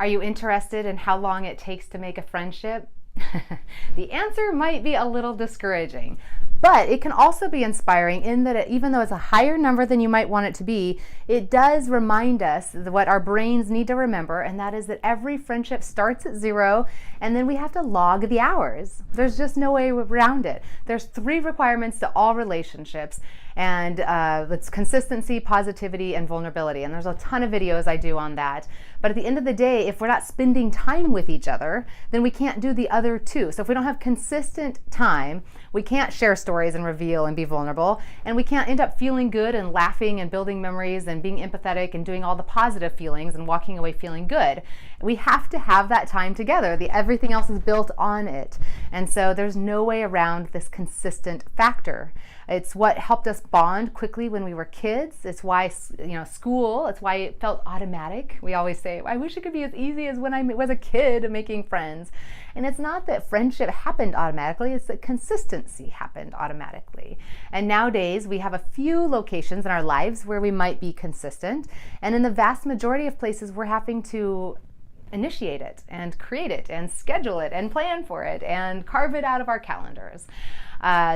Are you interested in how long it takes to make a friendship? The answer might be a little discouraging, but it can also be inspiring in that even though it's a higher number than you might want it to be, it does remind us what our brains need to remember, and that is that every friendship starts at 0, and then we have to log the hours. There's just no way around it. There's 3 requirements to all relationships, and it's consistency, positivity, and vulnerability. And there's a ton of videos I do on that. But at the end of the day, if we're not spending time with each other, then we can't do the other 2. So if we don't have consistent time, we can't share stories and reveal and be vulnerable, and we can't end up feeling good and laughing and building memories and being empathetic and doing all the positive feelings and walking away feeling good. We have to have that time together. Everything else is built on it. And so there's no way around this consistent factor. It's what helped us bond quickly when we were kids. It's why, school, it's why it felt automatic. We always say, I wish it could be as easy as when I was a kid making friends. And it's not that friendship happened automatically, it's that consistency happened automatically. And nowadays, we have a few locations in our lives where we might be consistent. And in the vast majority of places, we're having to initiate it and create it and schedule it and plan for it and carve it out of our calendars.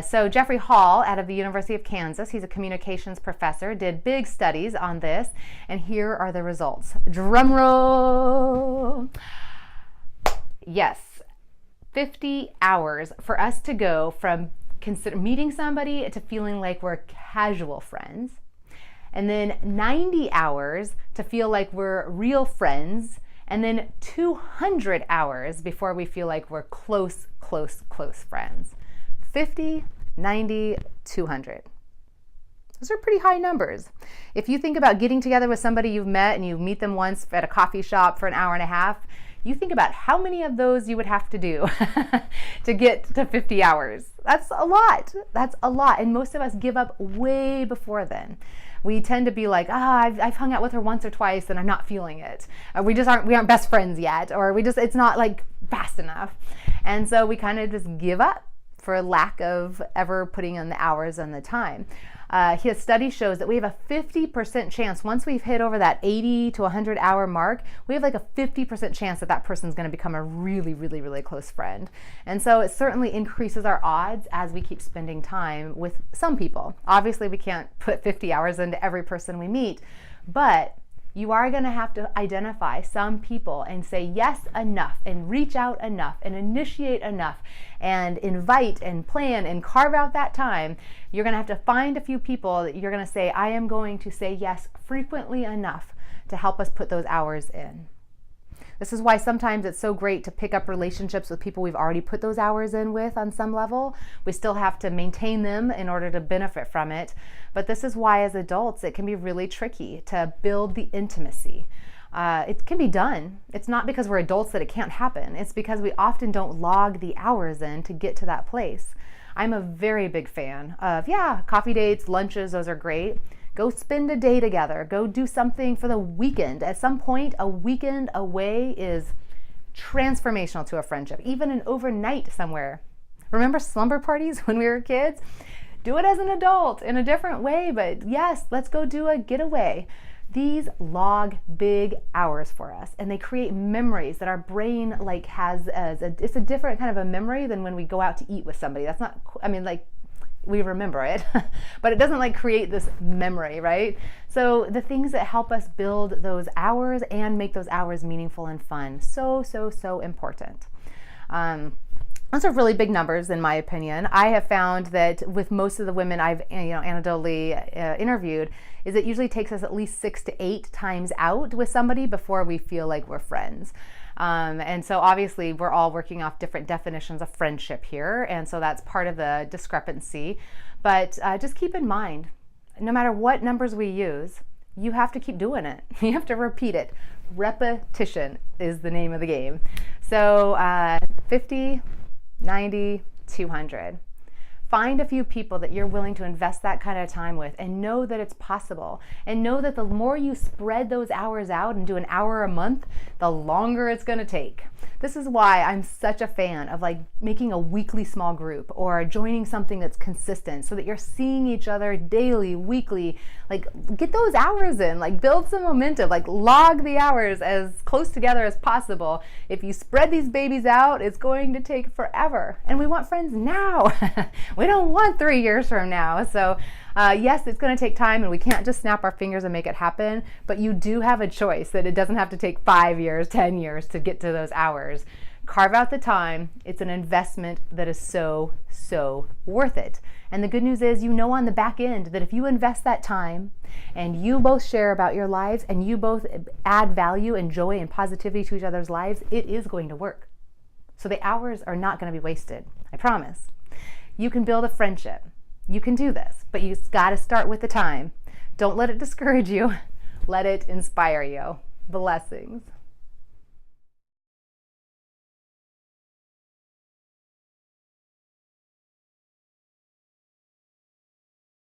So Jeffrey Hall out of the University of Kansas, he's a communications professor, did big studies on this, and here are the results. Drum roll. Yes, 50 hours for us to go from meeting somebody to feeling like we're casual friends, and then 90 hours to feel like we're real friends, and then 200 hours before we feel like we're close friends. 50, 90, 200. Those are pretty high numbers. If you think about getting together with somebody you've met and you meet them once at a coffee shop for an hour and a half, you think about how many of those you would have to do to get to 50 hours. That's a lot. That's a lot. And most of us give up way before then. We tend to be like, I've hung out with her once or twice and I'm not feeling it. We aren't best friends yet, or it's not like fast enough. And so we kind of just give up for lack of ever putting in the hours and the time. His study shows that we have a 50% chance, once we've hit over that 80 to 100 hour mark, we have like a 50% chance that person's going to become a really, really, really close friend. And so it certainly increases our odds as we keep spending time with some people. Obviously, we can't put 50 hours into every person we meet, but you are going to have to identify some people and say yes enough and reach out enough and initiate enough and invite and plan and carve out that time. You're going to have to find a few people that you're going to say, I am going to say yes frequently enough to help us put those hours in. This is why sometimes it's so great to pick up relationships with people we've already put those hours in with on some level. We still have to maintain them in order to benefit from it. But this is why as adults it can be really tricky to build the intimacy. It can be done. It's not because we're adults that it can't happen. It's because we often don't log the hours in to get to that place. I'm a very big fan of, coffee dates, lunches, those are great. Go spend a day together. Go do something for the weekend. At some point, a weekend away is transformational to a friendship, even an overnight somewhere. Remember slumber parties when we were kids? Do it as an adult in a different way, but yes, let's go do a getaway. These log big hours for us, and they create memories that our brain has it's a different kind of a memory than when we go out to eat with somebody. That's not, we remember it, but it doesn't create this memory, right? So the things that help us build those hours and make those hours meaningful and fun, so important. Those are really big numbers in my opinion. I have found that with most of the women I've anecdotally interviewed, is it usually takes us at least 6 to 8 times out with somebody before we feel like we're friends. And so obviously we're all working off different definitions of friendship here, and so that's part of the discrepancy. But just keep in mind, no matter what numbers we use, you have to keep doing it. You have to repeat it. Repetition is the name of the game. So 50, 90, 200. find a few people that you're willing to invest that kind of time with, and know that it's possible. And know that the more you spread those hours out and do an hour a month, the longer it's going to take. This is why I'm such a fan of like making a weekly small group or joining something that's consistent so that you're seeing each other daily, weekly. Like, get those hours in, like build some momentum, like log the hours as close together as possible. If you spread these babies out, it's going to take forever. And we want friends now. We don't want 3 years from now. So yes, it's going to take time, and we can't just snap our fingers and make it happen, but you do have a choice that it doesn't have to take 5 years, 10 years to get to those hours. Carve out the time. It's an investment that is so, so worth it. And the good news is, you know, on the back end that if you invest that time and you both share about your lives and you both add value and joy and positivity to each other's lives, it is going to work. So the hours are not going to be wasted. I promise. You can build a friendship. You can do this, but you've got to start with the time. Don't let it discourage you. Let it inspire you. Blessings.